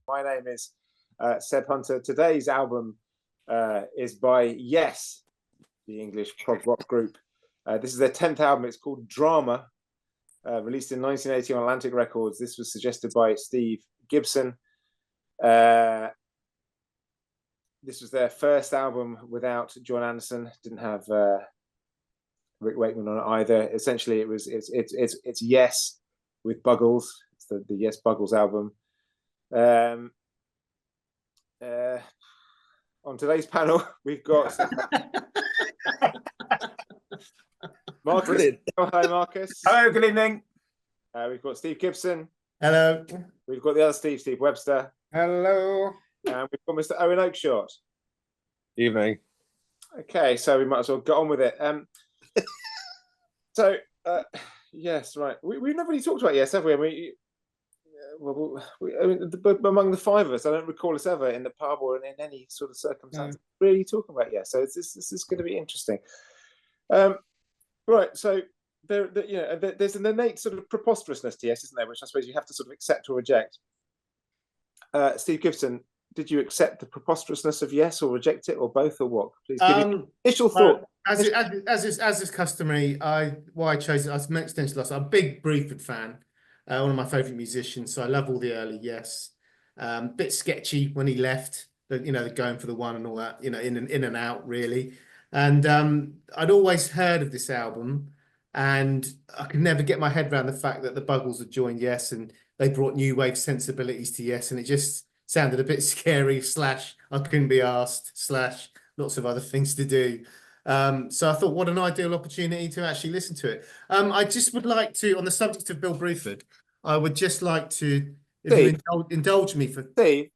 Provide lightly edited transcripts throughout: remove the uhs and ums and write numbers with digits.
My name is Seb Hunter. Today's album is by Yes, the English prog rock group. This is their 10th album. It's called Drama, released in 1980 on Atlantic Records. This was suggested by Steve Gibson. This was their first album without John Anderson. Didn't have Rick Wakeman on it either. Essentially, it's Yes with Buggles. It's the Yes Buggles album. On today's panel, we've got Marcus. Oh, hi, Marcus. Hello, good evening. We've got Steve Gibson. Hello. We've got the other Steve Webster. Hello. And we've got Mr. Owen Oakeshott. Evening. Okay, so we might as well get on with it. Yes, right. We've never really talked about Yes, have we? I mean, among the five of us, I don't recall us ever in the pub or in any sort of circumstance really talking about Yes. So this is going to be interesting. Right. So there's an innate sort of preposterousness to Yes, isn't there? Which I suppose you have to sort of accept or reject. Steve Gibson, did you accept the preposterousness of Yes, or reject it, or both, or what? Please give me initial thought. As is customary, why I chose it, I mentioned it. I'm a big Bruford fan. One of my favourite musicians, so I love all the early Yes. Bit sketchy when he left, the going for the one and all that, in and out really. And I'd always heard of this album, and I could never get my head around the fact that the Buggles had joined Yes, and they brought new wave sensibilities to Yes, and it just sounded a bit scary. / I couldn't be asked. / lots of other things to do. So I thought, what an ideal opportunity to actually listen to it. I just would like to, on the subject of Bill Bruford, I would just like to, if you indulge me for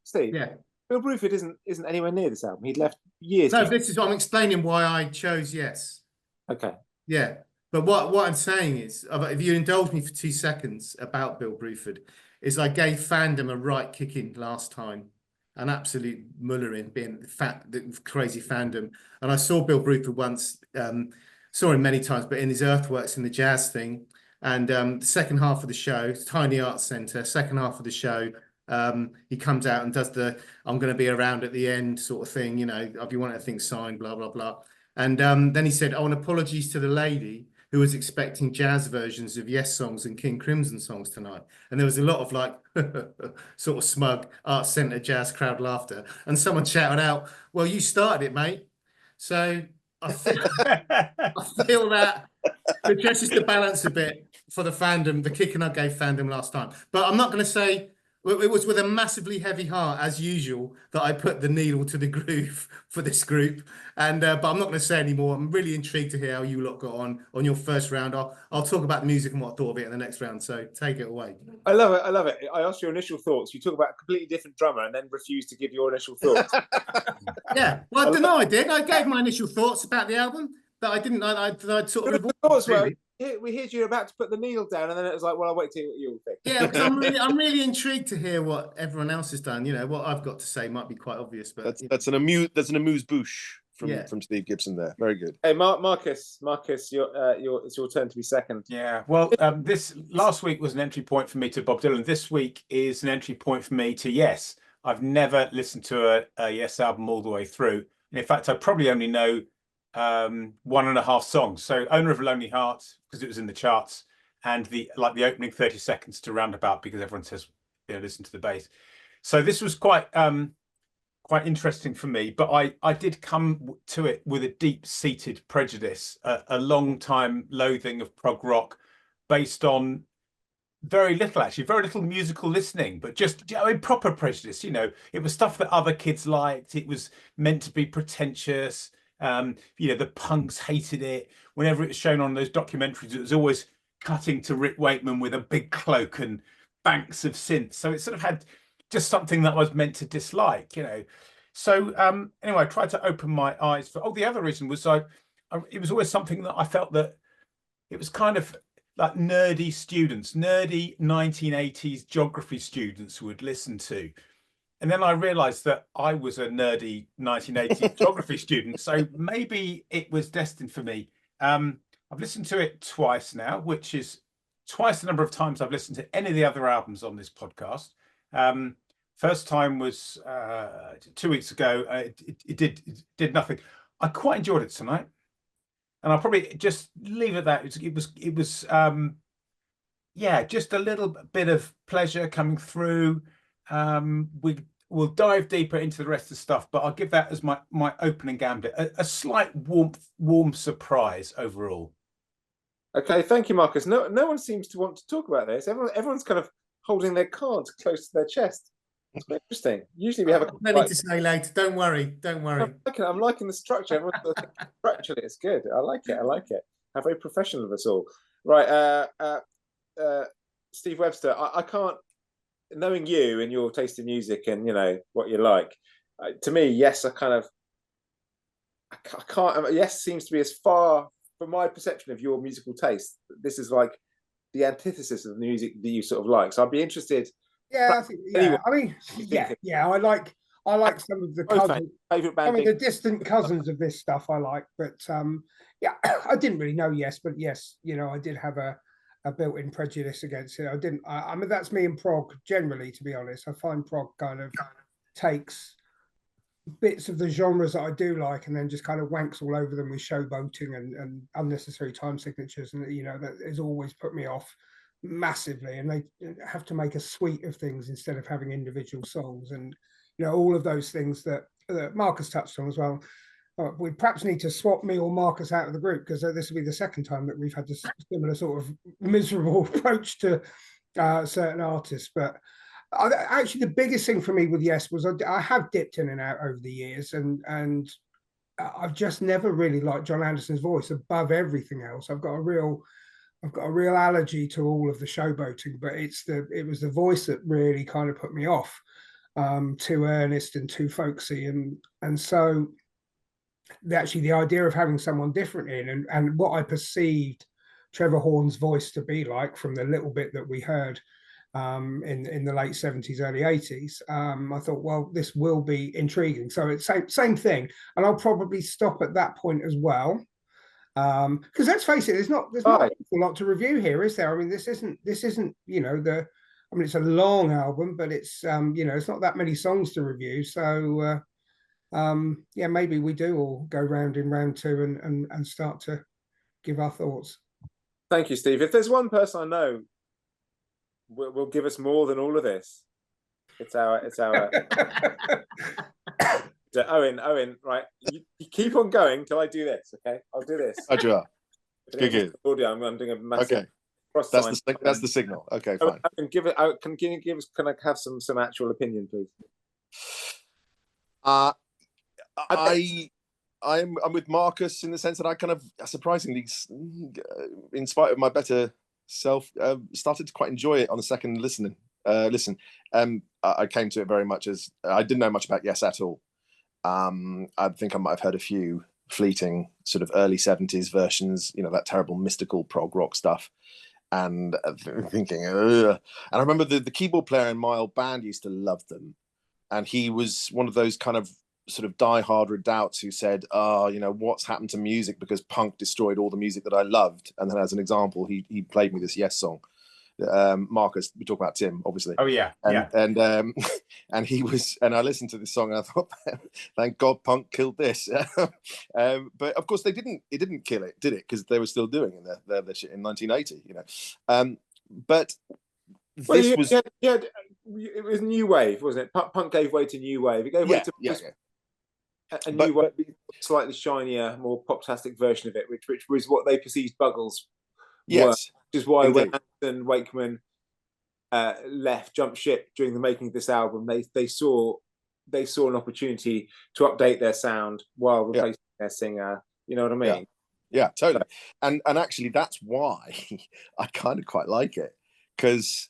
Steve. Yeah. Bill Bruford isn't anywhere near this album. He'd left years. No, this is what I'm explaining why I chose Yes. Okay. Yeah, but what I'm saying is, if you indulge me for 2 seconds about Bill Bruford, is I gave fandom a right kicking last time. An absolute mullering, being the crazy fandom. And I saw Bill Bruford once, saw him many times, but in his Earthworks in the jazz thing. And the second half of the show, Tiny Arts Centre, second half of the show, he comes out and does the "I'm going to be around at the end" sort of thing, if you want anything signed, blah, blah, blah. And then he said, "Oh, and apologies to the lady who was expecting jazz versions of Yes songs and King Crimson songs tonight." And there was a lot of sort of smug Arts Centre jazz crowd laughter. And someone shouted out, "Well, you started it, mate." So I feel that it adjusts the balance a bit for the fandom, the kicking I gave fandom last time. But I'm not going to say, it was with a massively heavy heart, as usual, that I put the needle to the groove for this group. And but I'm not going to say any more. I'm really intrigued to hear how you lot got on your first round. I'll talk about the music and what I thought of it in the next round. So take it away. I love it. I asked your initial thoughts. You talk about a completely different drummer and then refuse to give your initial thoughts. Yeah, well, I don't know. I did. I gave my initial thoughts about the album, but I didn't. I sort of. Thoughts were, we heard you about to put the needle down, and then it was like, well, I'll wait to hear what you'll think. Yeah, because I'm really intrigued to hear what everyone else has done. What I've got to say might be quite obvious, but that's an amuse bouche from Steve Gibson there. Very good. Hey, Marcus, it's your turn to be second. Yeah, well, this last week was an entry point for me to Bob Dylan. This week is an entry point for me to Yes. I've never listened to a Yes album all the way through. And in fact, I probably only know 1.5 songs. So "Owner of a Lonely Heart," because it was in the charts, and the opening 30 seconds to "Roundabout," because everyone says, listen to the bass. So this was quite interesting for me, but I did come to it with a deep-seated prejudice, a long time loathing of prog rock, based on very little musical listening, but just proper prejudice. It was stuff that other kids liked. It was meant to be pretentious. The punks hated it. Whenever it was shown on those documentaries, it was always cutting to Rick Wakeman with a big cloak and banks of synth. So it sort of had just something that I was meant to dislike, So anyway, I tried to open my eyes for. The other reason was it was always something that I felt that it was kind of like nerdy 1980s geography students would listen to. And then I realized that I was a nerdy 1980s geography student, so maybe it was destined for me. I've listened to it twice now, which is twice the number of times I've listened to any of the other albums on this podcast. First time was 2 weeks ago. It did nothing. I quite enjoyed it tonight, and I'll probably just leave it at that. It was yeah, just a little bit of pleasure coming through. We'll dive deeper into the rest of the stuff, but I'll give that as my opening gambit. A slight warm surprise overall. Okay, thank you, Marcus. No one seems to want to talk about this. Everyone's kind of holding their cards close to their chest. It's quite interesting. Usually we have plenty to say later. Don't worry. I'm liking the structure. Everyone's structurally, it's good. I like it. How very professional of us all. Right, Steve Webster. I can't, knowing you and your taste in music and what you like. To me, yes, I can't. Yes, seems to be as far from my perception of your musical taste. This is like the antithesis of the music that you sort of like. So I'd be interested. Yeah, I mean, I like some of the cousins, favorite band, the distant cousins of this stuff I like, but yeah, I didn't really know Yes, but yes, I did have a built-in prejudice against it. I mean, that's me in prog generally, to be honest. I find prog kind of takes bits of the genres that I do like and then just kind of wanks all over them with showboating and unnecessary time signatures, and that has always put me off massively. And they have to make a suite of things instead of having individual songs, and all of those things that Marcus touched on as well. We perhaps need to swap me or Marcus out of the group, because this will be the second time that we've had this similar sort of miserable approach to certain artists. But actually, the biggest thing for me with Yes was I have dipped in and out over the years, and I've just never really liked John Anderson's voice above everything else. I've got a real allergy to all of the showboating, but it was the voice that really kind of put me off. Too earnest and too folksy, and so actually the idea of having someone different in, and what I perceived Trevor Horn's voice to be like from the little bit that we heard in the late 70s, early 80s, I thought, well, this will be intriguing. So it's same thing, and I'll probably stop at that point as well, because let's face it, there's not a lot to review here, is there? I mean, this isn't I mean, it's a long album, but it's it's not that many songs to review. So yeah, maybe we do all go round in round two and start to give our thoughts. Thank you, Steve. If there's one person I know will give us more than all of this, it's our Owen, right? You keep on going till I do this, okay? I'll do this. Roger. Good. Audio, I'm doing a massive. Okay. That's the signal. Okay, fine. Can I have some actual opinion, please? I'm with Marcus in the sense that I kind of surprisingly, in spite of my better self, started to quite enjoy it on the second listen. I came to it very much as I didn't know much about Yes at all. I think I might have heard a few fleeting sort of early 70s versions, that terrible mystical prog rock stuff. And thinking, ugh. And I remember the keyboard player in my old band used to love them. And he was one of those kind of sort of diehard redoubts who said, what's happened to music because punk destroyed all the music that I loved. And then as an example, he played me this Yes song. Marcus, we talk about Tim, obviously. Oh yeah, and he was, and I listened to this song and I thought, thank God punk killed this. But of course it didn't kill it, did it? Because they were still doing their shit in 1980, But it was new wave, wasn't it? Punk gave way to new wave. It gave way to a new wave, slightly shinier, more pop-tastic version of it, which was what they perceived Buggles. Yes. Which is why when Anderson Wakeman jumped ship during the making of this album, they saw an opportunity to update their sound while replacing their singer. You know what I mean? Yeah, totally. And actually, that's why I kind of quite like it, because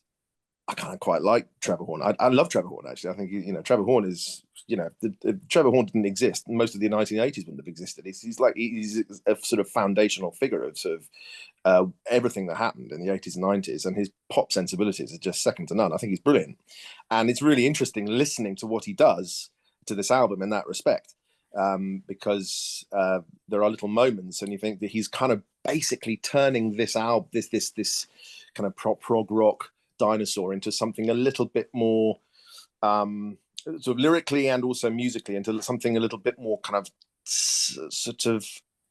I kind of quite like Trevor Horn. I love Trevor Horn, actually. I think Trevor Horn is, if Trevor Horn didn't exist, most of the 1980s wouldn't have existed. He's a sort of foundational figure of sort of everything that happened in the 80s and 90s, and his pop sensibilities are just second to none. I think he's brilliant, and it's really interesting listening to what he does to this album in that respect, because there are little moments, and you think that he's kind of basically turning this album, this kind of prog rock dinosaur into something a little bit more sort of lyrically and also musically, into something a little bit more kind of sort of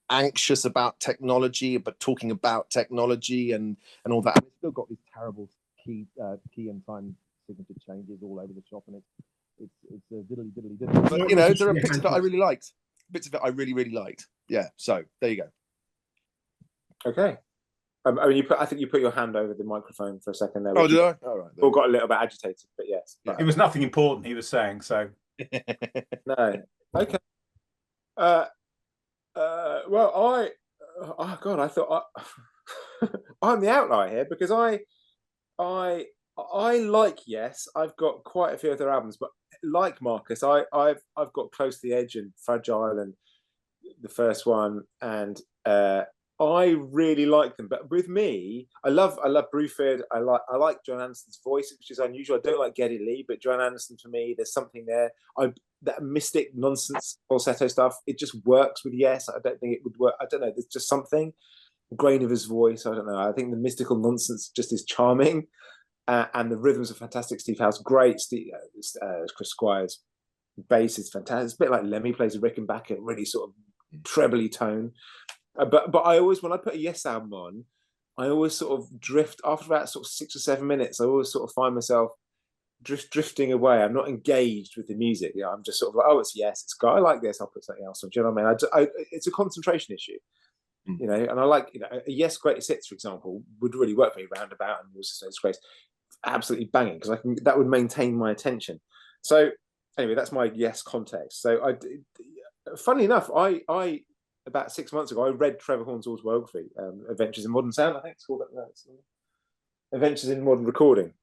anxious about technology, but talking about technology and all that. And it's still got these terrible key and time signature changes all over the shop, and it's a diddly diddly diddly. But you know, there are bits of it I really liked. Bits of it I really, really liked. Yeah. So there you go. Okay. I mean, I think you put your hand over the microphone for a second there. Oh, did I? All right. All got a little bit agitated, but yes. Yeah. It was nothing important he was saying, so. No. Okay. Well, oh God, I thought I'm the outlier here because I like Yes. I've got quite a few other albums, but like Marcus, I've got Close to the Edge and Fragile and the first one, and I really like them. But with me, I love Bruford. I like John Anderson's voice, which is unusual. I don't like Geddy Lee, but John Anderson, for me, there's something there. That mystic nonsense falsetto stuff, it just works with Yes. I don't think it would work. I don't know. There's just something. The grain of his voice, I don't know. I think the mystical nonsense just is charming, and the rhythms are fantastic. Steve Howe's great. Chris Squire's bass is fantastic. It's a bit like Lemmy plays a Rickenbacker, really sort of trebly tone. But I always, when I put a Yes album on, I always sort of drift after about sort of 6 or 7 minutes. I always sort of find myself drifting away. I'm not engaged with the music. You know, I'm just sort of like, oh, it's Yes, it's got. I like this. I'll put something else on. Do you know what I mean? It's a concentration issue, you know. And I like, you know, a Yes Greatest Hits, for example, would really work for me roundabout, and also It's Grace, absolutely banging, because that would maintain my attention. So anyway, that's my Yes context. So funnily enough, I about 6 months ago, I read Trevor Horn's autobiography, Adventures in Modern Sound, I think it's called that. Adventures in Modern Recording.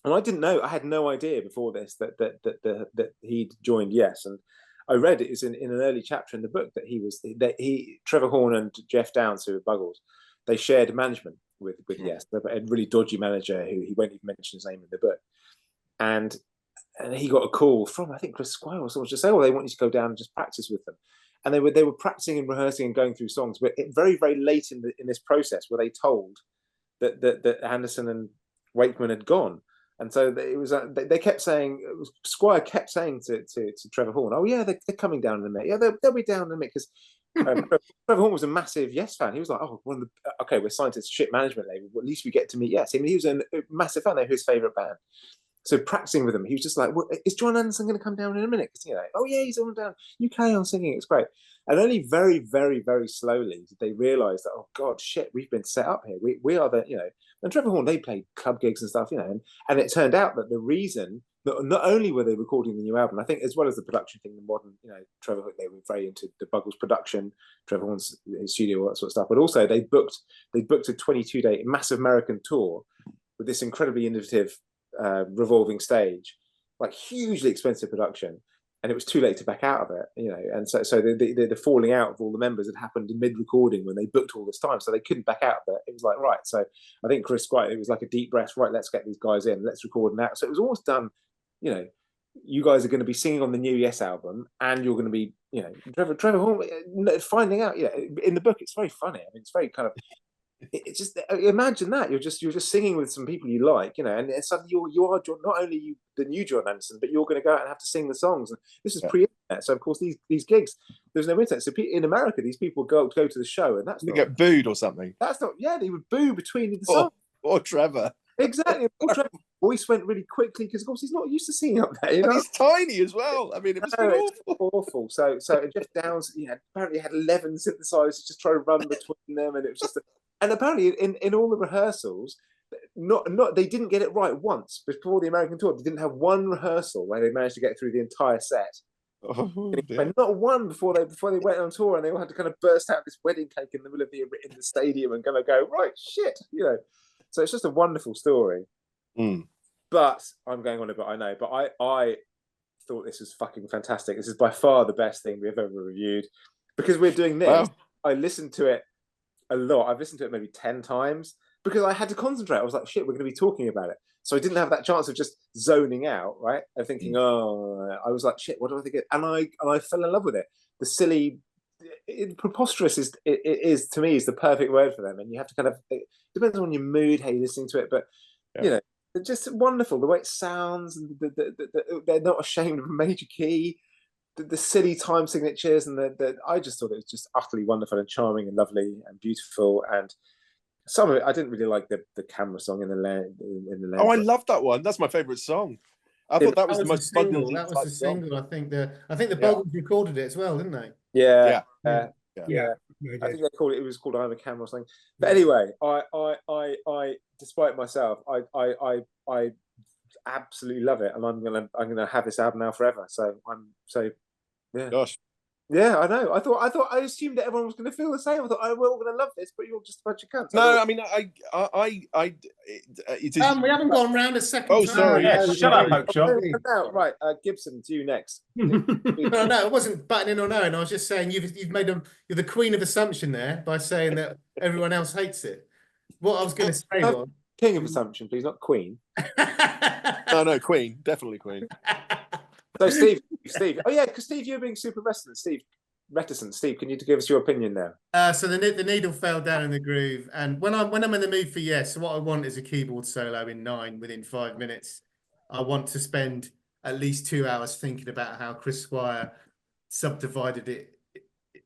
And I didn't know, I had no idea before this that he'd joined Yes. And I read it is in an early chapter in the book that Trevor Horn and Jeff Downes, who were Buggles, they shared management with Yes, a really dodgy manager who he won't even mention his name in the book. And he got a call from, I think, Chris Squire or someone, just say, oh, they want you to go down and just practice with them. And they were practicing and rehearsing and going through songs, but very, very late in this process were they told that Anderson and Wakeman had gone. And so it was they kept saying, Squire kept saying to Trevor Horn, oh yeah, they're coming down in a minute. Yeah, they'll be down in a minute, because Trevor Horn was a massive Yes fan. He was like, oh, okay, we're signed to ship management label, but at least we get to meet Yes. I mean, he was a massive fan. They're his favourite band. So practicing with him, he was just like, well, is John Anderson going to come down in a minute? Because, you know, oh yeah, he's on down. You carry on singing, it's great. And only very, very, very slowly did they realise that, oh God, shit, we've been set up here. We are the, you know. And Trevor Horn, they played club gigs and stuff, you know. And it turned out that the reason that not only were they recording the new album, I think, as well as the production thing, the modern, you know, Trevor, they were very into the Buggles production, Trevor Horn's studio, all that sort of stuff. But also they booked a 22-day massive American tour with this incredibly innovative revolving stage, like hugely expensive production, and it was too late to back out of it, you know. And so the falling out of all the members had happened in mid-recording when they booked all this time, so they couldn't back out of it. It was like, right, so I think Chris Squire, it was like a deep breath, right, let's get these guys in, let's record now. So it was almost done, you know, you guys are going to be singing on the new Yes album, and you're going to be, you know, Trevor Horn finding out, you know, in the book, it's very funny. I mean, it's very kind of, it's just, imagine that you're just singing with some people you like, you know, and suddenly you are not only the new John Anderson, but you're going to go out and have to sing the songs. And this is pre-internet, so of course these gigs, there's no internet. So in America, these people go to the show, and that's they get booed or something. That's not, yeah, they would boo between the songs. Or Trevor. Exactly. Trevor's voice went really quickly because, of course, he's not used to singing up there. You know? And he's tiny as well. I mean, it must be awful. So Jeff Downes, you know, apparently had 11 synthesizers just trying to run between them, and it was just. And apparently, in all the rehearsals, they didn't get it right once before the American tour. They didn't have one rehearsal where they managed to get through the entire set. Oh, not one before they went on tour, and they all had to kind of burst out this wedding cake in the middle of the stadium and kind of go, right, shit, you know. So it's just a wonderful story. But I'm going on a bit, I know, but I thought this was fucking fantastic. This is by far the best thing we've ever reviewed, because we're doing this. Wow. I listened to it a lot. I've listened to it maybe 10 times because I had to concentrate. I was like, shit, we're going to be talking about it. So I didn't have that chance of just zoning out, right? And thinking, oh, I was like, shit, what do I think? And I fell in love with it. The silly, preposterous is to me is the perfect word for them. And you have to kind of, it depends on your mood, how you're listening to it. But, you know, They're just wonderful. The way it sounds, and they're not ashamed of a major key. The silly time signatures, and I just thought it was just utterly wonderful and charming and lovely and beautiful. And some of it, I didn't really like the camera song in the lens. Oh, I love that one. That's my favourite song. I thought that was the most single. That was the single. I think the Buggles recorded it as well, didn't they? Yeah. Yeah. I think they called it. It was called "I'm a Camera" or something. But anyway, I, despite myself, I absolutely love it, and I'm gonna have this album now forever. So yeah. Gosh. Yeah, I know. I assumed that everyone was going to feel the same. I thought, oh, we're all going to love this, but you're just a bunch of cunts. No, I mean, it is. We haven't gone round a second. Oh, sorry. Yeah, shut up, Oakshott. Right, Gibson, to you next. No, it wasn't butting in or no. I was just saying you're the queen of assumption there by saying that everyone else hates it. What I was going to say was king of assumption, please, not queen. No, queen, definitely queen. So Steve. Oh yeah, because Steve, you're being super reticent. Steve, can you give us your opinion now? So the needle fell down in the groove, and when I'm in the mood for Yes, what I want is a keyboard solo in 9 within 5 minutes. I want to spend at least 2 hours thinking about how Chris Squire subdivided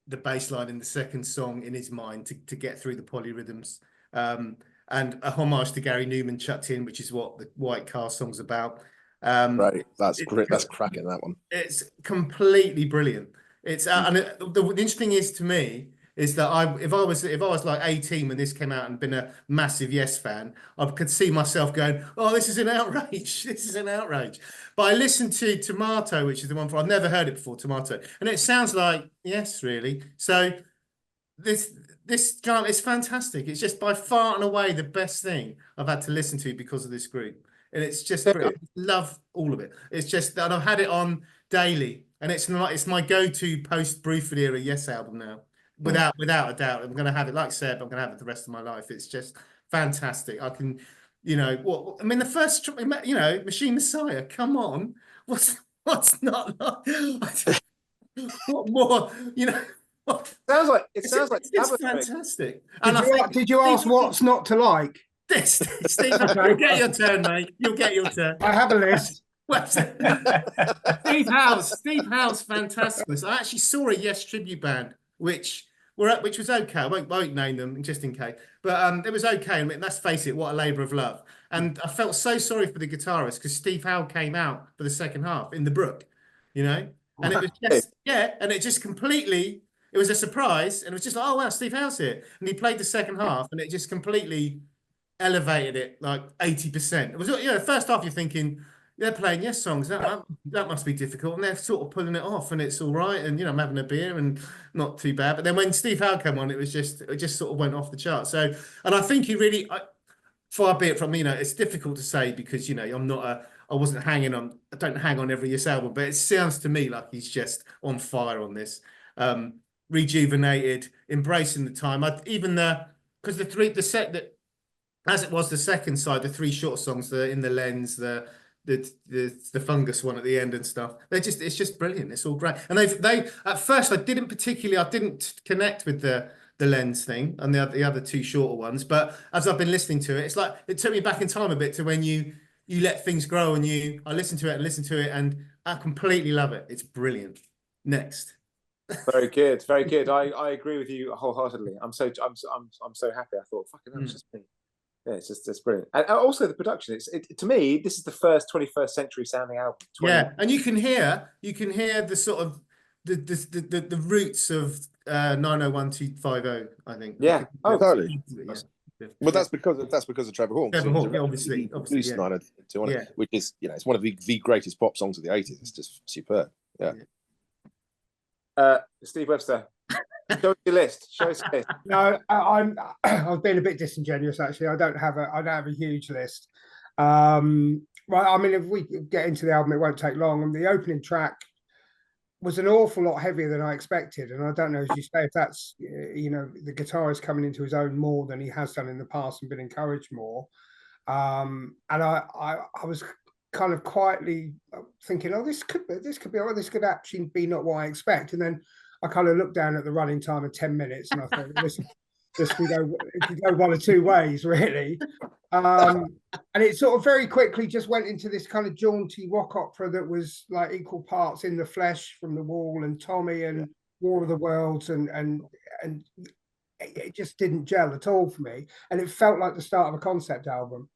the bass line in the second song in his mind to get through the polyrhythms. And a homage to Gary Newman chucked in, which is what the White Car song's about. Right, that's great. That's cracking, that one. It's completely brilliant. It's and the interesting is to me is that if I was like 18 when this came out and been a massive Yes fan, I could see myself going, oh, this is an outrage. This is an outrage. But I listened to Tomato, which is the one I've never heard it before, Tomato, and it sounds like Yes, really. So this it's fantastic. It's just by far and away the best thing I've had to listen to because of this group. And it's just brilliant. I love all of it. It's just that I've had it on daily, and it's my go-to post-Bruford era Yes album now, without a doubt. I'm going to have it, like Seb, I'm going to have it the rest of my life. It's just fantastic. I can, the first, Machine Messiah. Come on, what's not like? What more? Sounds like it's fantastic. Did you ask what's not to like? Steve, you'll get your turn, mate. You'll get your turn. I have a list. Steve Howe's fantastic. I actually saw a Yes tribute band, which was okay. I won't name them just in case, but it was okay. I mean, let's face it, what a labour of love. And I felt so sorry for the guitarist because Steve Howe came out for the second half in the Brook, and it was just and it just completely. It was a surprise, and it was just like, oh wow, Steve Howe's here, and he played the second half, and it just completely elevated it like 80%. It was, first half you're thinking they're playing Yes songs, that must be difficult, and they're sort of pulling it off, and it's all right, and I'm having a beer and not too bad. But then when Steve Howe came on, it just sort of went off the chart. So, and I think he really, far be it from me, it's difficult to say because I don't hang on every Yes album, but it sounds to me like he's just on fire on this. Rejuvenated, embracing the time. Because the set that, as it was the second side, the 3 short songs, the In the Lens, the Fungus one at the end and stuff. It's just brilliant. It's all great. And they at first I didn't connect with the Lens thing and the other 2 shorter ones. But as I've been listening to it, it's like it took me back in time a bit to when you let things grow and I listen to it and I completely love it. It's brilliant. Next. Very good, very good. I agree with you wholeheartedly. I'm so happy. I thought, fucking hell, it's just me. Yeah, it's brilliant. And also the production. To me, this is the first 21st century sounding album. And you can hear the sort of the roots of 901250. I think. Yeah. Oh, totally. Yeah. Well, that's because of Trevor Horn. Trevor Horn, obviously, yeah. Which is it's one of the greatest pop songs of the 80s. It's just superb. Yeah. Steve Webster, show us your list. Show us your list. No, I've been a bit disingenuous actually. I don't have a huge list. Right, I mean, if we get into the album, it won't take long. And the opening track was an awful lot heavier than I expected. And I don't know, as you say, if that's the guitarist coming into his own more than he has done in the past and been encouraged more. And I was kind of quietly thinking, oh, this could actually be not what I expect. And then I kind of looked down at the running time of 10 minutes and I thought, Just it could go one or two ways, really. And it sort of very quickly just went into this kind of jaunty rock opera that was like equal parts In the Flesh from The Wall and Tommy and War of the Worlds, and it just didn't gel at all for me, and it felt like the start of a concept album.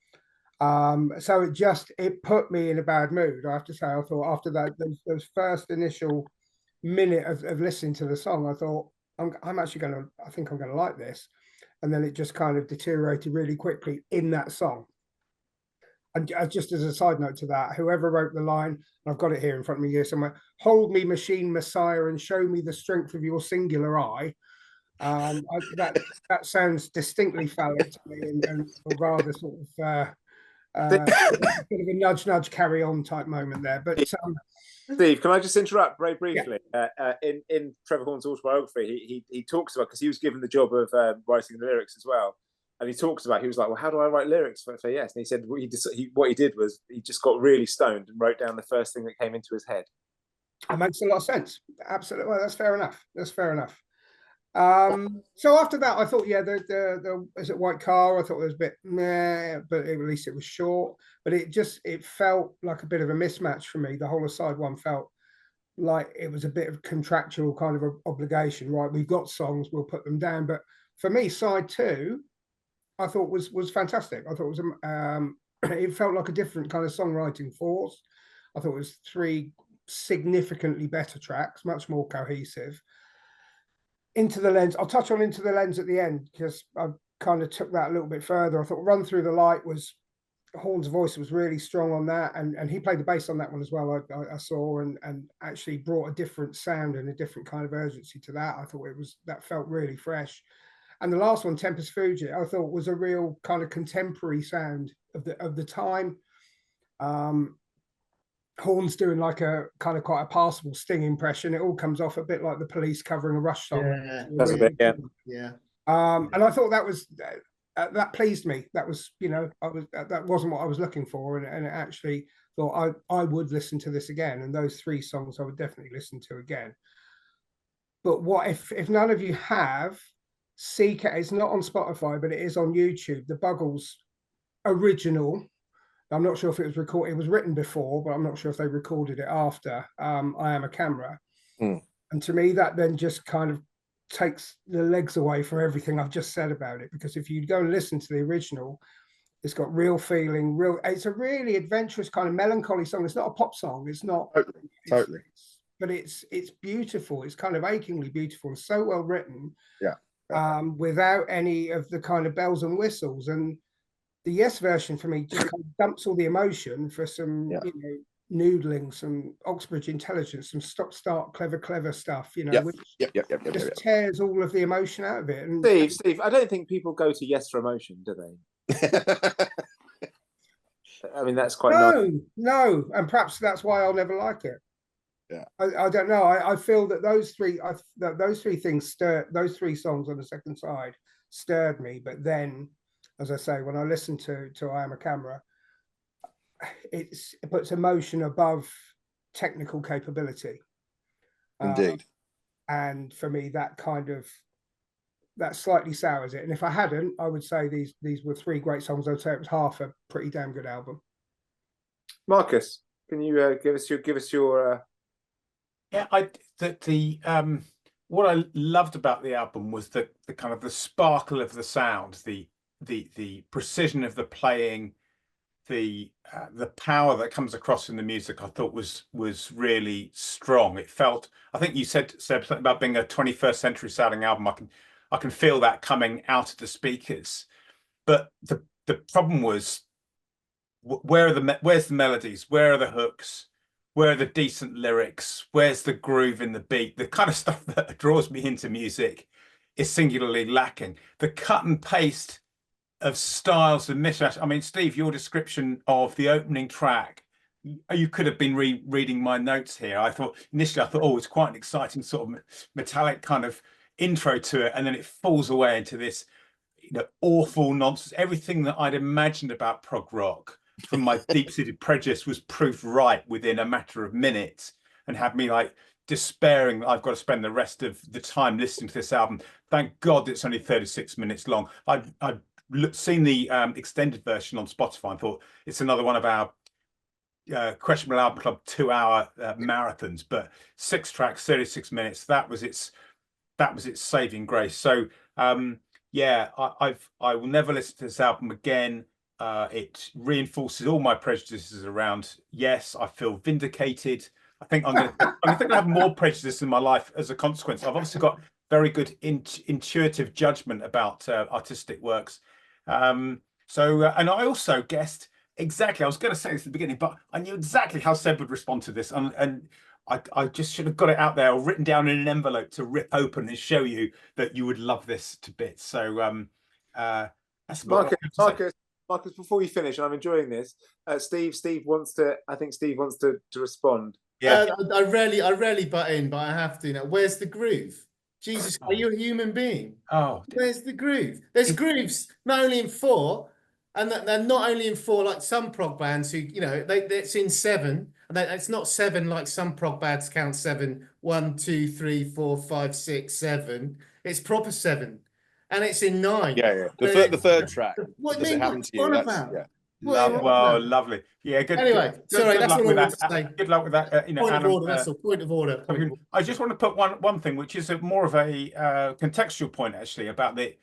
So it put me in a bad mood, I have to say. I thought after those first initial minute of listening to the song, I thought I think I'm gonna like this, and then it just kind of deteriorated really quickly in that song. And just as a side note to that, whoever wrote the line, I've got it here in front of me here somewhere, "Hold me, machine messiah, and show me the strength of your singular eye." That sounds distinctly phallic to me, and rather sort of a bit of a nudge, carry on type moment there. But Steve, can I just interrupt very briefly? Yeah. In Trevor Horn's autobiography, he talks about, because he was given the job of writing the lyrics as well, and he talks about, he was like, well, how do I write lyrics for Yes? And he said what he did was he just got really stoned and wrote down the first thing that came into his head. That makes a lot of sense. Absolutely. Well, that's fair enough. That's fair enough. So after that, I thought, yeah, the is it White Car? I thought it was a bit meh, but at least it was short. But it felt like a bit of a mismatch for me. The whole of side one felt like it was a bit of contractual kind of obligation, right? We've got songs, we'll put them down. But for me, side two, I thought was fantastic. I thought it was it felt like a different kind of songwriting force. I thought it was 3 significantly better tracks, much more cohesive. Into the Lens, I'll touch on Into the Lens at the end, because I kind of took that a little bit further. I thought Run Through the Light was, Horn's voice was really strong on that, and he played the bass on that one as well, I saw, and actually brought a different sound and a different kind of urgency to that. I thought that felt really fresh. And the last one, Tempest Fuji, I thought was a real kind of contemporary sound of the time. Horn's doing like a kind of quite a passable Sting impression. It all comes off a bit like the Police covering a Rush song. Yeah, that's a bit, yeah. And I thought that pleased me. That was, that wasn't what I was looking for, and it actually thought I would listen to this again. And those 3 songs I would definitely listen to again. But what if none of you have, seek it. It's not on Spotify, but it is on YouTube. The Buggles original. I'm not sure if it was recorded. It was written before, but I'm not sure if they recorded it after I Am a Camera. And to me, that then just kind of takes the legs away from everything I've just said about it. Because if you go and listen to the original, it's got real feeling, it's a really adventurous kind of melancholy song. It's not a pop song. It's not totally. But it's beautiful. It's kind of achingly beautiful and so well written. Yeah. Without any of the kind of bells and whistles. And the Yes version for me just kind of dumps all the emotion for some, noodling, some Oxbridge intelligence, some stop-start, clever stuff, which just tears all of the emotion out of it. And Steve, I don't think people go to Yes for emotion, do they? I mean, that's quite no, and perhaps that's why I'll never like it. Yeah, I don't know. I feel that those 3 things those 3 songs on the second side stirred me, but then, as I say, when I listen to I Am a Camera, it puts emotion above technical capability. Indeed. And for me, that slightly sours it. And if I hadn't, I would say these were 3 great songs. I would say it was half a pretty damn good album. Marcus, can you give us your what I loved about the album was the kind of the sparkle of the sound, the precision of the playing, the power that comes across in the music. I thought was really strong. It felt, I think you said something about being a 21st century sounding album. I can feel that coming out of the speakers. But the problem was, where's the melodies? Where are the hooks? Where are the decent lyrics? Where's the groove in the beat? The kind of stuff that draws me into music is singularly lacking. The cut and paste of styles and mismatch. I mean, Steve, your description of the opening track, you could have been reading my notes here. Initially I thought, oh, it's quite an exciting sort of metallic kind of intro to it, and then it falls away into this, awful nonsense. Everything that I'd imagined about prog rock from my deep-seated prejudice was proved right within a matter of minutes, and had me like despairing that I've got to spend the rest of the time listening to this album. Thank God it's only 36 minutes long. I've seen the extended version on Spotify and thought it's another one of our Questionable Album Club 2-hour marathons, but 6 tracks, 36 minutes. That was its saving grace. So yeah, I will never listen to this album again. It reinforces all my prejudices around Yes. I feel vindicated. I think I'm going to have more prejudice in my life as a consequence. I've obviously got very good intuitive judgment about artistic works. And I also guessed exactly, I was going to say this at the beginning, but I knew exactly how Seb would respond to this. And I just should have got it out there or written down in an envelope to rip open and show you that you would love this to bits. So that's Marcus, before you finish, and I'm enjoying this, Steve wants to respond. Yeah. I rarely butt in, but I have to now. Where's the groove? Jesus, are you a human being? Oh, where's the groove? There's grooves not only in 4, and they're not only in 4 like some prog bands who, you know, it's in 7, and it's not 7 like some prog bands count 7, 1, 2, 3, 4, 5, 6, 7. It's proper 7, and it's in 9. Yeah. The third track. What Does it happen to you? What That's, about? yeah. Lovely. Yeah, good. Anyway, sorry, that's all I wanted to say. Good luck with that. You know, Point Adam, of order. That's all. Point of order. I just want to put one thing, which is more of a contextual point, actually, about the.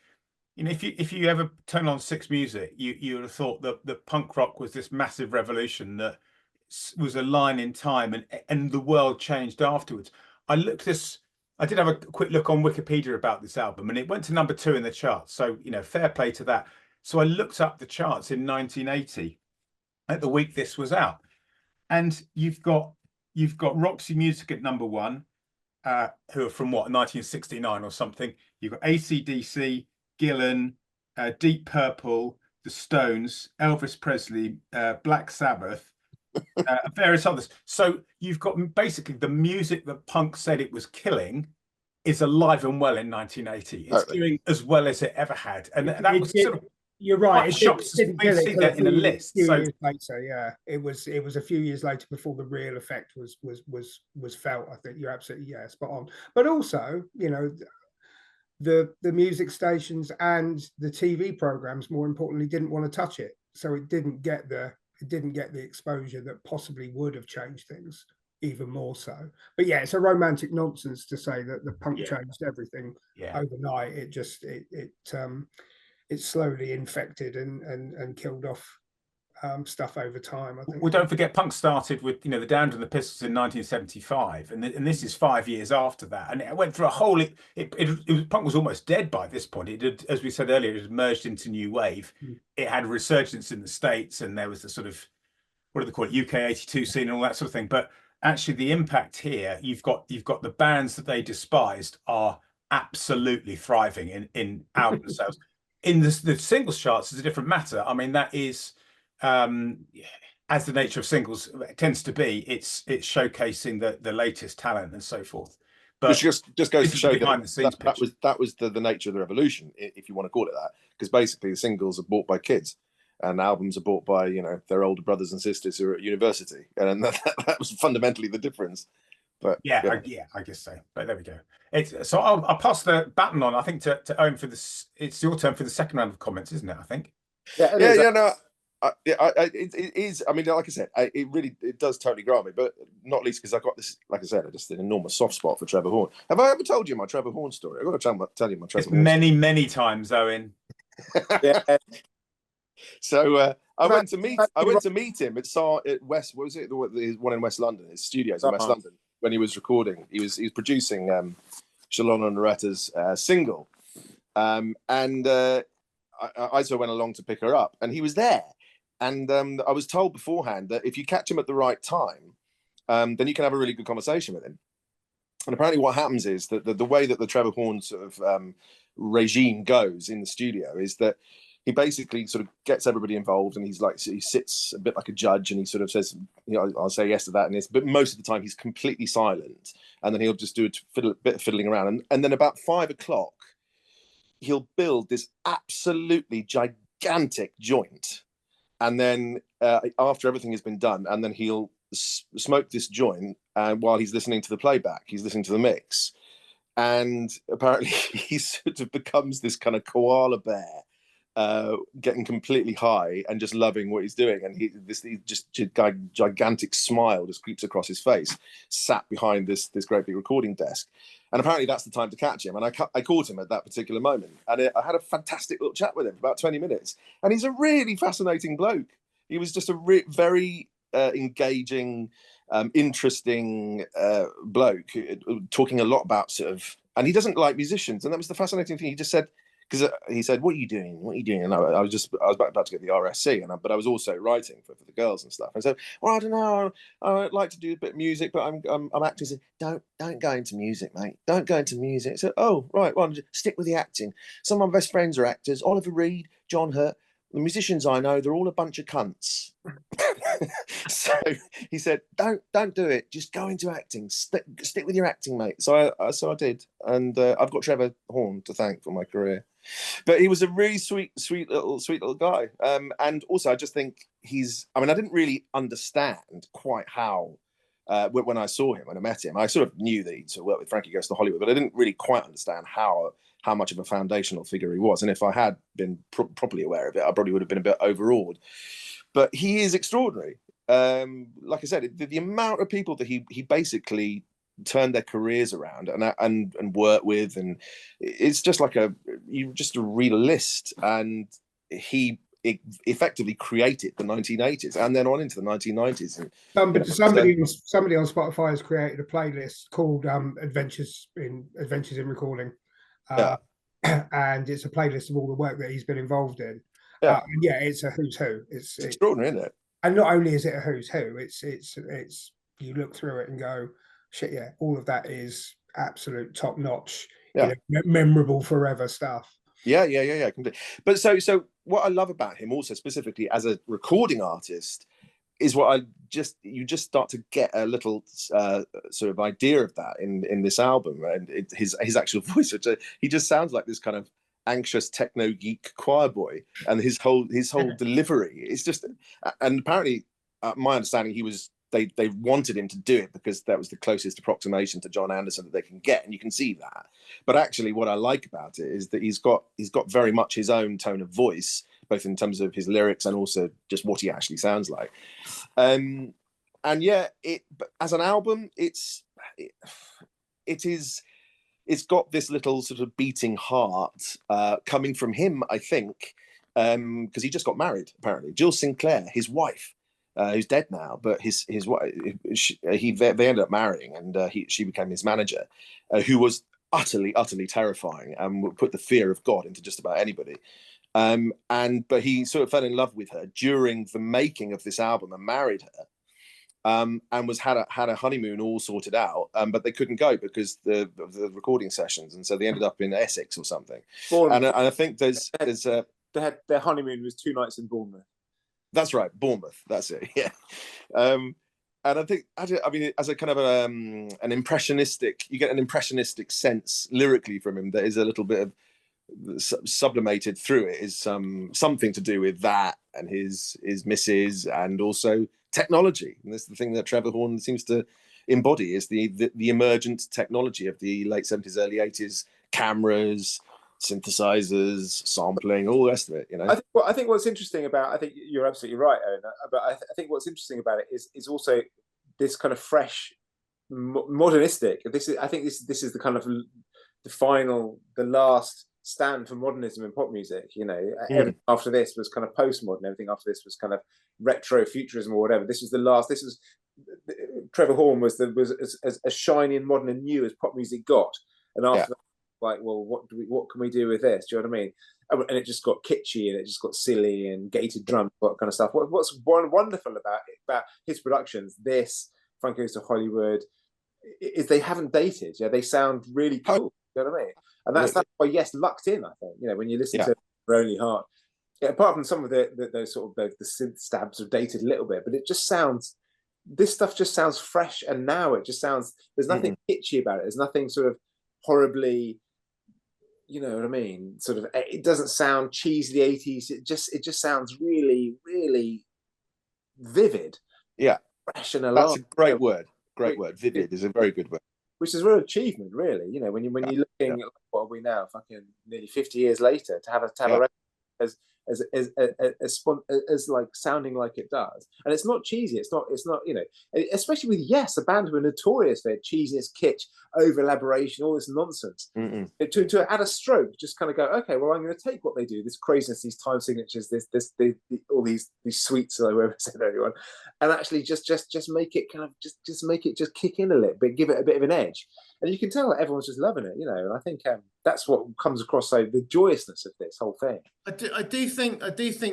You know, if you ever turn on Six Music, you would have thought that punk rock was this massive revolution that was a line in time, and the world changed afterwards. I did have a quick look on Wikipedia about this album, and it went to number 2 in the charts. So, you know, fair play to that. So I looked up the charts in 1980 at the week this was out, and you've got Roxy Music at number 1, who are from what, 1969 or something. You've got AC/DC, Gillan, Deep Purple, The Stones, Elvis Presley, Black Sabbath, various others. So you've got basically the music that punk said it was killing is alive and well in 1980. It's doing as well as it ever had, and that was sort of. You're right. It didn't see that in a list. So years later, yeah, it was a few years later before the real effect was felt. I think you're absolutely spot on. But also, you know, the music stations and the TV programs, more importantly, didn't want to touch it, so it didn't get the exposure that possibly would have changed things even more so. But yeah, it's a romantic nonsense to say that the punk changed everything overnight. It just it slowly infected and killed off stuff over time, I think. Well, don't forget, punk started with, you know, the Damned and the Pistols in 1975, and this is 5 years after that, and it went through a whole. Punk was almost dead by this point. It had, as we said earlier, it had merged into new wave. It had a resurgence in the States, and there was the sort of, what do they call it, UK 82 scene and all that sort of thing. But actually, the impact here, you've got the bands that they despised are absolutely thriving in album sales. In the singles charts is a different matter. I mean, that is, as the nature of singles tends to be, it's showcasing the latest talent and so forth. But just goes to show that was the nature of the revolution, if you want to call it that, because basically the singles are bought by kids, and albums are bought by, you know, their older brothers and sisters who are at university, and that was fundamentally the difference. But I guess so. But there we go. So I'll pass the baton on, I think, to Owen for this. It's your turn for the second round of comments, isn't it? I think. It is. I mean, like I said, it does totally grab me, but not least because I've got this, like I said, just an enormous soft spot for Trevor Horn. Have I ever told you my Trevor Horn story? I've got to tell you my Trevor Horn many, story. many times, Owen. So I went to meet him at West. What was it? The one in West London. His studios in West London when he was recording. He was producing Shalon and Loretta's single, and I sort of went along to pick her up, and he was there. And I was told beforehand that if you catch him at the right time, then you can have a really good conversation with him. And apparently what happens is that the way that the Trevor Horn sort of regime goes in the studio is that he basically sort of gets everybody involved, and he sits a bit like a judge, and he sort of says, you know, I'll say yes to that and this, but most of the time he's completely silent, and then he'll just do a bit of fiddling around, and then about 5 o'clock he'll build this absolutely gigantic joint, and then after everything has been done, and then he'll smoked this joint, and while he's listening to the playback, he's listening to the mix, and apparently he sort of becomes this kind of koala bear, getting completely high and just loving what he's doing, and he just gigantic smile just creeps across his face, sat behind this great big recording desk, and apparently that's the time to catch him. And I caught him at that particular moment, and I had a fantastic little chat with him for about 20 minutes, and he's a really fascinating bloke. He was just a very engaging, interesting bloke, talking a lot about sort of, and he doesn't like musicians, and that was the fascinating thing. He just said, because he said, "What are you doing? What are you doing?" And I was about to get the RSC, but I was also writing for the girls and stuff. And so, well, I don't know, I'd like to do a bit of music, but I'm acting. Said, don't go into music, mate. Don't go into music. So, oh, right, well, just stick with the acting. Some of my best friends are actors: Oliver Reed, John Hurt. The musicians I know, they're all a bunch of cunts. So he said, don't do it. Just go into acting. Stick with your acting, mate. So I did, and I've got Trevor Horn to thank for my career. But he was a really sweet little guy. And also, I just think I didn't really understand quite how. When I saw him, when I met him, I sort of knew that he'd sort of worked with Frankie Goes to Hollywood, but I didn't really quite understand how much of a foundational figure he was. And if I had been properly aware of it, I probably would have been a bit overawed. But he is extraordinary. Like I said, the amount of people that he basically turned their careers around and worked with, and it's just like you just read a list, and he effectively created the 1980s and then on into the 1990s. And, somebody on Spotify has created a playlist called Adventures in Recording, and it's a playlist of all the work that he's been involved in. It's a who's who. It's extraordinary, isn't it? And not only is it a who's who, it's you look through it and go, shit, yeah, all of that is absolute top notch, memorable forever stuff. Yeah, completely. But so what I love about him also specifically as a recording artist is you just start to get a little sort of idea of that in this album, and his actual voice, which he just sounds like this kind of anxious techno geek choir boy, and his whole delivery is just, and apparently my understanding they wanted him to do it because that was the closest approximation to John Anderson that they can get, and you can see that. But actually what I like about it is that he's got very much his own tone of voice, both in terms of his lyrics and also just what he actually sounds like. And yeah, as an album, it's got this little sort of beating heart coming from him, I think, because he just got married, apparently. Jill Sinclair, his wife, who's dead now, but his wife, they ended up marrying, and she became his manager, who was utterly terrifying and would put the fear of God into just about anybody. But he sort of fell in love with her during the making of this album and married her. And had a honeymoon all sorted out, but they couldn't go because the recording sessions, and so they ended up in Essex or something. And I think their honeymoon was 2 nights in Bournemouth. That's right, Bournemouth. That's it. Yeah. And I think, I mean, as a kind of an impressionistic, you get an impressionistic sense lyrically from him that is a little bit of sublimated through it, is something to do with that and his missus, and also technology. And that's the thing that Trevor Horn seems to embody, is the emergent technology of the late 70s, early 80s, cameras, synthesizers, sampling, all the rest of it. I think what's interesting about, I think you're absolutely right, Owen, but I think what's interesting about it is also this kind of fresh, modernistic. I think this is the kind of the last stand for modernism in pop music. Everything after this was kind of postmodern. Everything after this was kind of retro futurism or whatever. This was the last. This was Trevor Horn was as shiny and modern and new as pop music got. And after that, like, well, what can we do with this? Do you know what I mean? And it just got kitschy, and it just got silly and gated drums, that kind of stuff. What's wonderful about his productions, this Frankie Goes to Hollywood, is they haven't dated. They sound really cool. You know what I mean? And that's why lucked in. I think when you listen to Lonely Heart, apart from some of those sort of the synth stabs are dated a little bit, but it just sounds. This stuff just sounds fresh, and now it just sounds. There's nothing kitschy about it. There's nothing sort of horribly. You know what I mean? Sort of, it doesn't sound cheesy 80s. It just sounds really, really vivid. Yeah. fresh and alive. That's a great word. Great word. Vivid is a very good word. Which is a real achievement, really. You know, when you're looking at what are we now, fucking nearly 50 years later, to have a record as like sounding like it does, and it's not cheesy. It's not. You know, especially with Yes, a band who are notorious for their cheesiness, kitsch, over elaboration, all this nonsense. To add a stroke, just kind of go, okay, well, I'm going to take what they do, this craziness, these time signatures, all these sweets, or whatever said anyone, and actually just make it kind of just make it just kick in a little bit, give it a bit of an edge, and you can tell that everyone's just loving it, you know. And I think that's what comes across. So the joyousness of this whole thing. I do think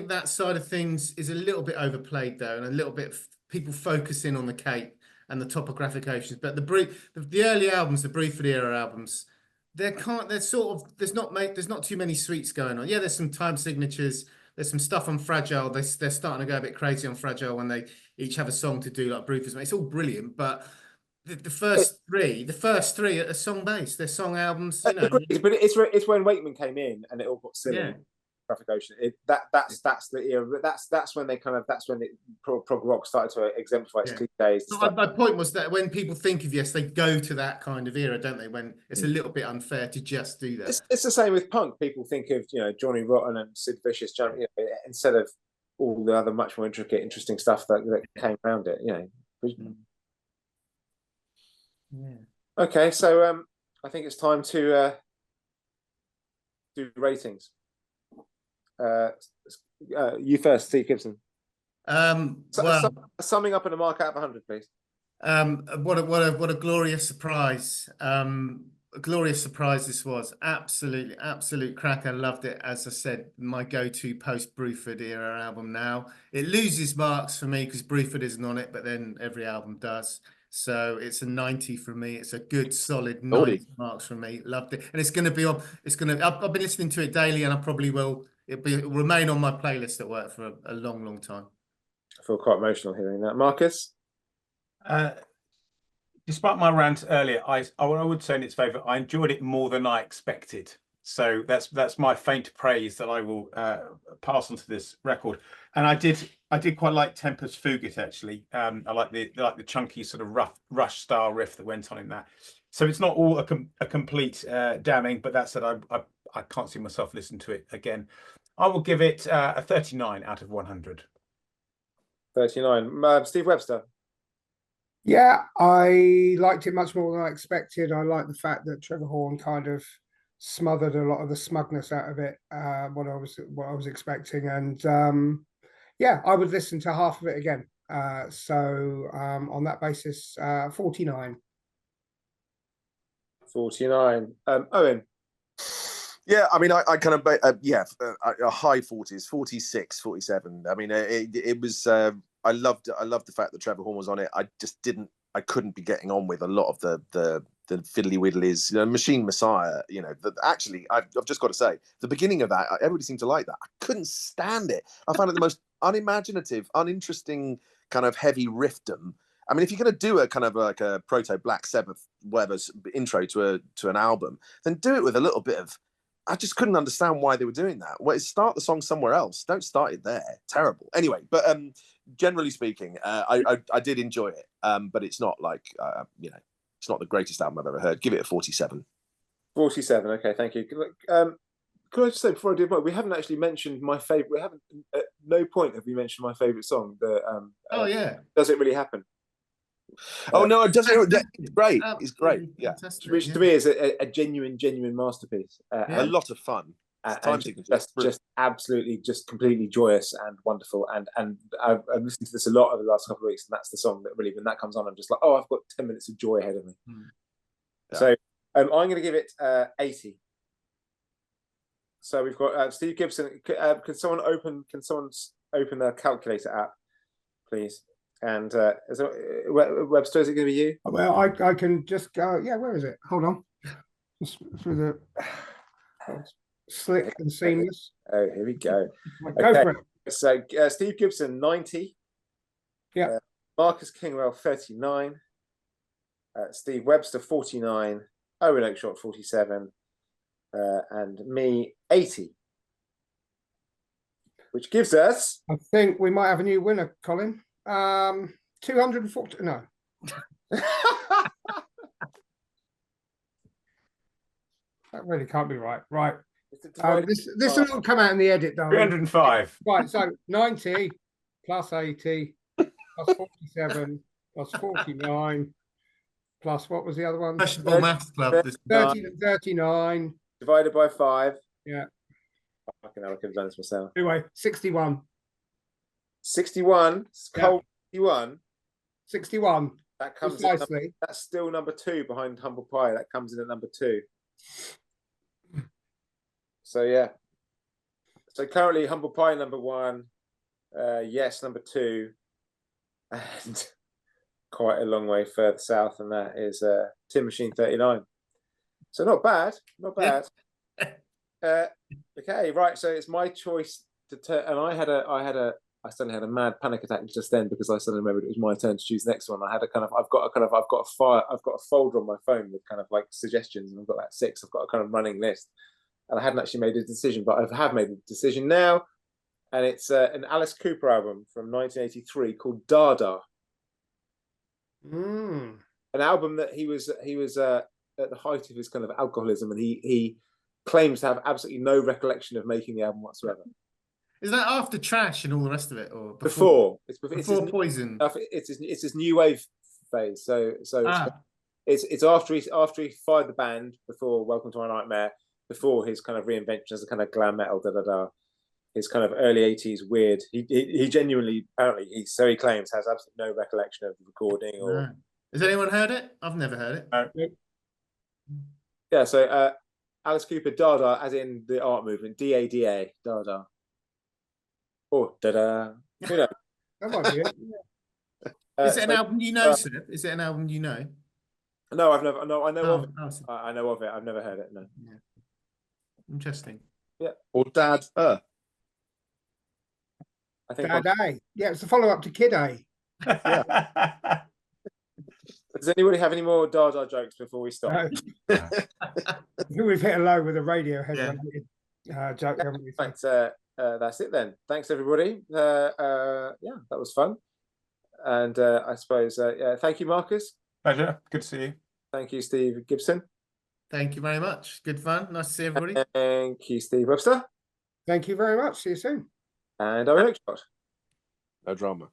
that side of things is a little bit overplayed though, and a little bit people focusing on the cape and the topographications. But the early albums, the Bruford era albums, they're sort of there's not too many sweets going on. Yeah, there's some time signatures, there's some stuff on Fragile. They're starting to go a bit crazy on Fragile when they each have a song to do like Bruford's. It's all brilliant, but the first three are song based. They're song albums, you know. But it's when Wakeman came in and it all got silly. Yeah. Ocean. That's the era. That's when prog rock started to exemplify its cliches. My point was that when people think of Yes, they go to that kind of era, don't they? When it's a little bit unfair to just do that. It's the same with punk. People think of Johnny Rotten and Sid Vicious, instead of all the other much more intricate, interesting stuff that came around it. Okay, so I think it's time to do ratings. You first, Steve Gibson. Summing up in a mark out of 100, please. What a glorious surprise! A glorious surprise this was. Absolute cracker. Loved it. As I said, my go-to post Bruford era album. Now it loses marks for me because Bruford isn't on it, but then every album does. So it's a 90 from me. It's a good solid 90 marks from me. Loved it, and it's going to be on. I've been listening to it daily, and I probably will. It'll remain on my playlist at work for a long time. I feel quite emotional hearing that. Marcus? Despite my rant earlier, I would say in its favour, I enjoyed it more than I expected. So that's my faint praise that I will pass on to this record. And I did quite like Tempus Fugit actually. I like the chunky sort of rough Rush style riff that went on in that. So it's not all a complete damning, but that said, I can't see myself listening to it again. I will give it a 39 out of 100. 39. Steve Webster. Yeah, I liked it much more than I expected. I like the fact that Trevor Horn kind of smothered a lot of the smugness out of it, what I was expecting, and I would listen to half of it again. So on that basis, 49. 49. Owen. Yeah, I mean, I kind of, a high 40s, 46, 47. I mean, it was, I loved the fact that Trevor Horn was on it. I couldn't be getting on with a lot of the fiddly widdlies, Machine Messiah, actually, I've just got to say, the beginning of that, everybody seemed to like that. I couldn't stand it. I found it the most unimaginative, uninteresting kind of heavy riffdom. I mean, if you're going to do a kind of like a proto Black Sabbath, whatever's intro to an album, then do it with a little bit of, I just couldn't understand why they were doing that. Well, start the song somewhere else. Don't start it there. Terrible. Anyway, but generally speaking, I did enjoy it. But it's not like it's not the greatest album I've ever heard. Give it a 47. 47. Okay, thank you. Could I just say before I do, we haven't actually mentioned my favorite. We haven't. At no point have we mentioned my favorite song. Does It Really Happen? Oh no, it doesn't. It's great. It's great. Yeah, which to me is a genuine masterpiece. A lot of fun. Just absolutely, just completely joyous and wonderful. And I've listened to this a lot over the last couple of weeks, and that's the song that really, when that comes on, I'm just like, oh, I've got 10 minutes of joy ahead of me. Yeah. So I'm going to give it 80. So we've got Steve Gibson. Can someone open the calculator app, please? And Webster, is it going to be you? Well, I can just go. Yeah, where is it? Hold on. Just through the slick and seamless. Oh, here we go. Go for it. So Steve Gibson 90. Yeah. Marcus Kingwell 39. Steve Webster 49. Owen Oakeshott 47. And me 80. Which gives us. I think we might have a new winner, Colin. 240. No. That really can't be right. Right. This will all come out in the edit, darling. 305. Right. So 90 plus 80 plus 47 plus 49 plus what was the other one? Questionable maths club. 39. Divided by 5. Yeah. I could have done this myself. Anyway, 61. 61. It's Yeah. cold 61. 61. That comes Precisely. that's still number 2 behind humble pie. That comes in at number 2. So yeah. So currently humble pie number 1, yes number 2, and quite a long way further south than that is Tin Machine 39. So not bad, not bad. Okay, right. So it's my choice to and I suddenly had a mad panic attack just then because I suddenly remembered it was my turn to choose the next one. I've got a folder on my phone with kind of like suggestions, and I've got like 6. I've got a kind of running list, and I hadn't actually made a decision, but I have made a decision now, and it's an Alice Cooper album from 1983 called Dada. An album that he was at the height of his kind of alcoholism, and he claims to have absolutely no recollection of making the album whatsoever. Is that after Trash and all the rest of it, or before? It's Poison. It's his new wave phase. So it's after he fired the band, before Welcome to My Nightmare, before his kind of reinvention as a kind of glam metal his kind of early 80s weird. He genuinely, apparently, he claims, has absolutely no recollection of recording or. No. Has anyone heard it? I've never heard it. Yeah. So Alice Cooper, Dada, as in the art movement, D-A-D-A, Dada. Oh, da-da. Who knows? That might be it. Is it an album you know, Seb? Is it an album you know? No, I've never. No, I know of it. Oh. I know of it. I've never heard it. No. Yeah. Interesting. Yeah. Or Dad. I think. Dad A. Yeah, it's the follow-up to Kid A. Yeah. Does anybody have any more Dada jokes before we stop? No. I think we've hit a low with a Radiohead joke, haven't we? Thanks. That's it then. Thanks everybody. Yeah, that was fun. And I suppose thank you, Marcus. Pleasure. Good to see you. Thank you, Steve Gibson. Thank you very much. Good fun. Nice to see everybody. Thank you, Steve Webster. Thank you very much. See you soon. And our next shot. No drama.